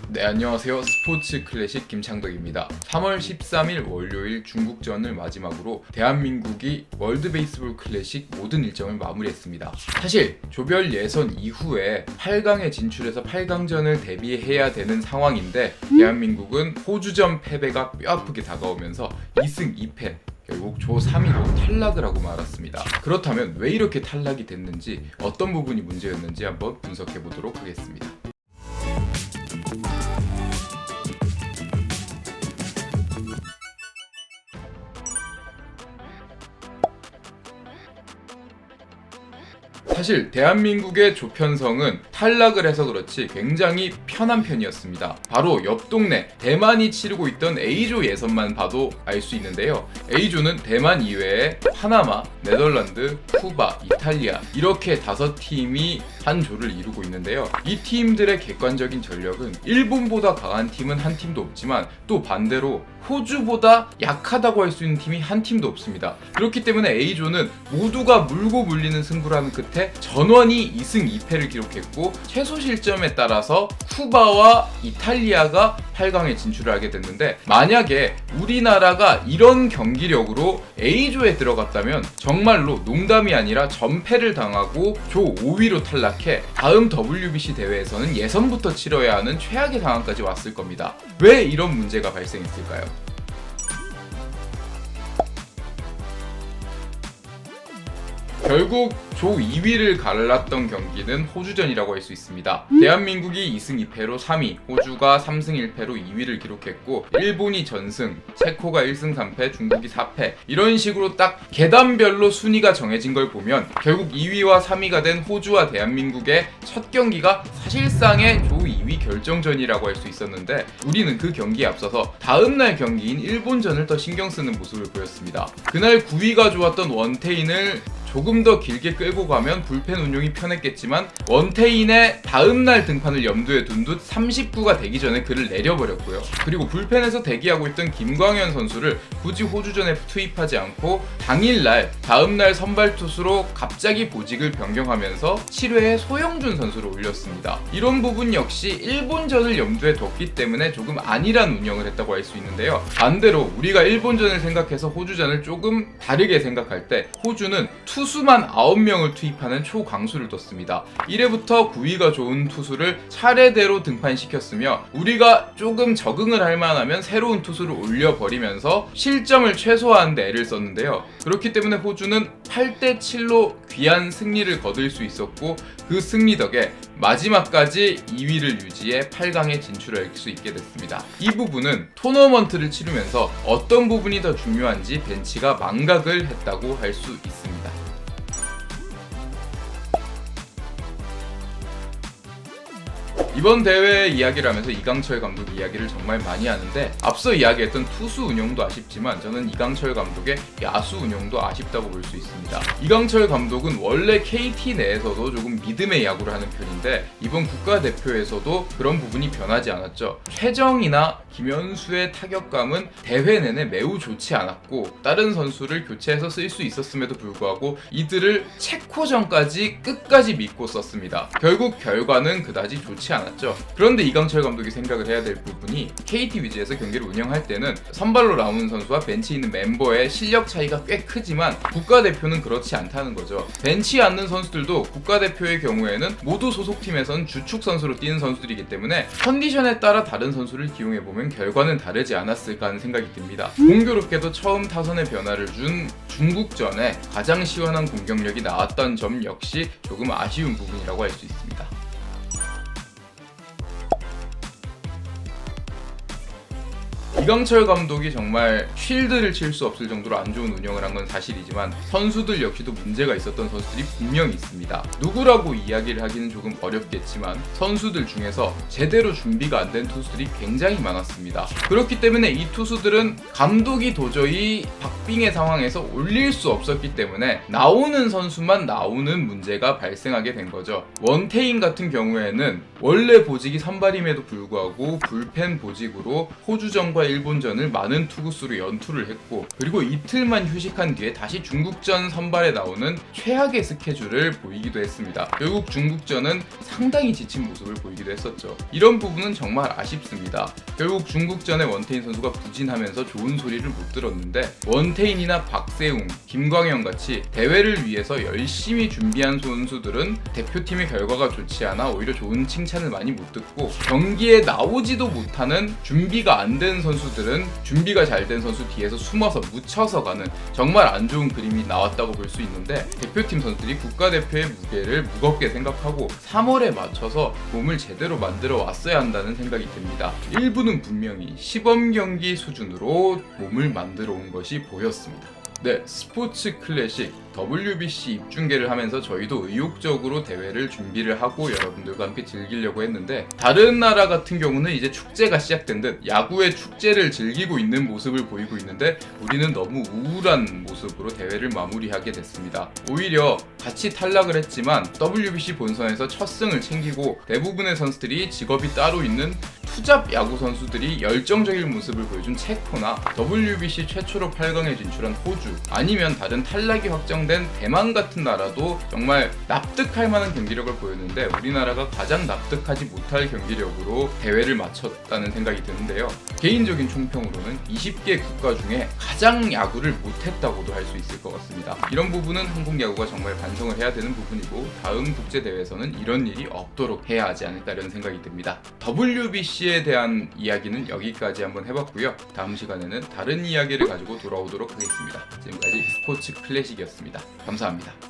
네, 안녕하세요. 스포츠 클래식 김창덕입니다. 3월 13일 월요일 중국전을 마지막으로 대한민국이 월드 베이스볼 클래식 모든 일정을 마무리했습니다. 사실 조별 예선 이후에 8강에 진출해서 8강전을 대비해야 되는 상황인데 대한민국은 호주전 패배가 뼈아프게 다가오면서 2승 2패 결국 조 3위로 탈락을 하고 말았습니다. 그렇다면 왜 이렇게 탈락이 됐는지, 어떤 부분이 문제였는지 한번 분석해 보도록 하겠습니다. 사실 대한민국의 조편성은 탈락을 해서 그렇지 굉장히 편한 편이었습니다. 바로 옆 동네 대만이 치르고 있던 A조 예선만 봐도 알 수 있는데요. A조는 대만 이외에 파나마, 네덜란드, 쿠바, 이탈리아 이렇게 5팀이 한 조를 이루고 있는데요. 이 팀들의 객관적인 전력은 일본보다 강한 팀은 한 팀도 없지만 또 반대로 호주보다 약하다고 할 수 있는 팀이 한 팀도 없습니다. 그렇기 때문에 A조는 모두가 물고 물리는 승부를 하는 끝에 전원이 2승 2패를 기록했고 최소 실점에 따라서 쿠바와 이탈리아가 8강에 진출을 하게 됐는데, 만약에 우리나라가 이런 경기력으로 A조에 들어갔다면 정말로 농담이 아니라 전패를 당하고 조 5위로 탈락해 다음 WBC 대회에서는 예선부터 치러야 하는 최악의 상황까지 왔을 겁니다. 왜 이런 문제가 발생했을까요? 결국 조 2위를 갈랐던 경기는 호주전이라고 할 수 있습니다. 대한민국이 2승 2패로 3위, 호주가 3승 1패로 2위를 기록했고 일본이 전승, 체코가 1승 3패, 중국이 4패 이런 식으로 딱 계단별로 순위가 정해진 걸 보면 결국 2위와 3위가 된 호주와 대한민국의 첫 경기가 사실상의 조 2위 결정전이라고 할 수 있었는데 우리는 그 경기에 앞서서 다음날 경기인 일본전을 더 신경 쓰는 모습을 보였습니다. 그날 9위가 좋았던 원태인을 조금 더 길게 끌고 가면 불펜 운용이 편했겠지만 원태인의 다음날 등판을 염두에 둔 듯 30구가 되기 전에 그를 내려버렸고요. 그리고 불펜에서 대기하고 있던 김광현 선수를 굳이 호주전에 투입하지 않고 당일날 다음날 선발 투수로 갑자기 보직을 변경하면서 7회에 소영준 선수를 올렸습니다. 이런 부분 역시 일본전을 염두에 뒀기 때문에 조금 안일한 운영을 했다고 할 수 있는데요. 반대로 우리가 일본전을 생각해서 호주전을 조금 다르게 생각할 때 호주는 투수만 9명을 투입하는 초강수를 뒀습니다. 1회부터 9위가 좋은 투수를 차례대로 등판시켰으며 우리가 조금 적응을 할 만하면 새로운 투수를 올려버리면서 실점을 최소화하는 데 애를 썼는데요. 그렇기 때문에 호주는 8대7로 귀한 승리를 거둘 수 있었고 그 승리 덕에 마지막까지 2위를 유지해 8강에 진출할 수 있게 됐습니다. 이 부분은 토너먼트를 치르면서 어떤 부분이 더 중요한지 벤치가 망각을 했다고 할 수 있습니다. 이번 대회 이야기를 하면서 이강철 감독 이야기를 정말 많이 하는데 앞서 이야기했던 투수 운영도 아쉽지만 저는 이강철 감독의 야수 운영도 아쉽다고 볼 수 있습니다. 이강철 감독은 원래 KT 내에서도 조금 믿음의 야구를 하는 편인데 이번 국가대표에서도 그런 부분이 변하지 않았죠. 최정이나 김현수의 타격감은 대회 내내 매우 좋지 않았고 다른 선수를 교체해서 쓸 수 있었음에도 불구하고 이들을 체코전까지 끝까지 믿고 썼습니다. 결국 결과는 그다지 좋지 않았죠. 그런데 이강철 감독이 생각을 해야 될 부분이 KT 위즈에서 경기를 운영할 때는 선발로 나오는 선수와 벤치에 있는 멤버의 실력 차이가 꽤 크지만 국가대표는 그렇지 않다는 거죠. 벤치에 앉는 선수들도 국가대표의 경우에는 모두 소속팀에선 주축 선수로 뛰는 선수들이기 때문에 컨디션에 따라 다른 선수를 기용해보면 결과는 다르지 않았을까 하는 생각이 듭니다. 공교롭게도 처음 타선의 변화를 준 중국전에 가장 시원한 공격력이 나왔던 점 역시 조금 아쉬운 부분이라고 할 수 있습니다. 이강철 감독이 정말 쉴드를 칠 수 없을 정도로 안 좋은 운영을 한 건 사실이지만 선수들 역시도 문제가 있었던 선수들이 분명히 있습니다. 누구라고 이야기를 하기는 조금 어렵겠지만 선수들 중에서 제대로 준비가 안 된 투수들이 굉장히 많았습니다. 그렇기 때문에 이 투수들은 감독이 도저히 박빙의 상황에서 올릴 수 없었기 때문에 나오는 선수만 나오는 문제가 발생하게 된 거죠. 원태인 같은 경우에는 원래 보직이 선발임에도 불구하고 불펜 보직으로 호주전과 일본전을 많은 투구수로 연투를 했고, 그리고 이틀만 휴식한 뒤에 다시 중국전 선발에 나오는 최악의 스케줄을 보이기도 했습니다. 결국 중국전은 상당히 지친 모습을 보이기도 했었죠. 이런 부분은 정말 아쉽습니다. 결국 중국전에 원태인 선수가 부진하면서 좋은 소리를 못 들었는데, 원태인이나 박세웅, 김광현 같이 대회를 위해서 열심히 준비한 선수들은 대표팀의 결과가 좋지 않아 오히려 좋은 칭찬을 많이 못 듣고, 경기에 나오지도 못하는 준비가 안 된 선수들은 준비가 잘 된 선수 뒤에서 숨어서 묻혀서 가는 정말 안 좋은 그림이 나왔다고 볼 수 있는데, 대표팀 선수들이 국가대표의 무게를 무겁게 생각하고 3월에 맞춰서 몸을 제대로 만들어 왔어야 한다는 생각이 듭니다. 일부는 분명히 시범 경기 수준으로 몸을 만들어 온 것이 보였습니다. 네, 스포츠 클래식 WBC 입중계를 하면서 저희도 의욕적으로 대회를 준비를 하고 여러분들과 함께 즐기려고 했는데, 다른 나라 같은 경우는 이제 축제가 시작된 듯 야구의 축제를 즐기고 있는 모습을 보이고 있는데, 우리는 너무 우울한 모습으로 대회를 마무리하게 됐습니다. 오히려 같이 탈락을 했지만 WBC 본선에서 첫 승을 챙기고 대부분의 선수들이 직업이 따로 있는 투잡 야구 선수들이 열정적인 모습을 보여준 체코나 WBC 최초로 8강에 진출한 호주, 아니면 다른 탈락이 확정된 대만 같은 나라도 정말 납득할 만한 경기력을 보였는데, 우리나라가 가장 납득하지 못할 경기력으로 대회를 마쳤다는 생각이 드는데요. 개인적인 총평으로는 20개 국가 중에 가장 야구를 못했다고도 할 수 있을 것 같습니다. 이런 부분은 한국 야구가 정말 반성을 해야 되는 부분이고, 다음 국제대회에서는 이런 일이 없도록 해야 하지 않을까 이런 생각이 듭니다. WBC에 대한 이야기는 여기까지 한번 해봤고요. 다음 시간에는 다른 이야기를 가지고 돌아오도록 하겠습니다. 지금까지 스포츠 클래식이었습니다. 감사합니다.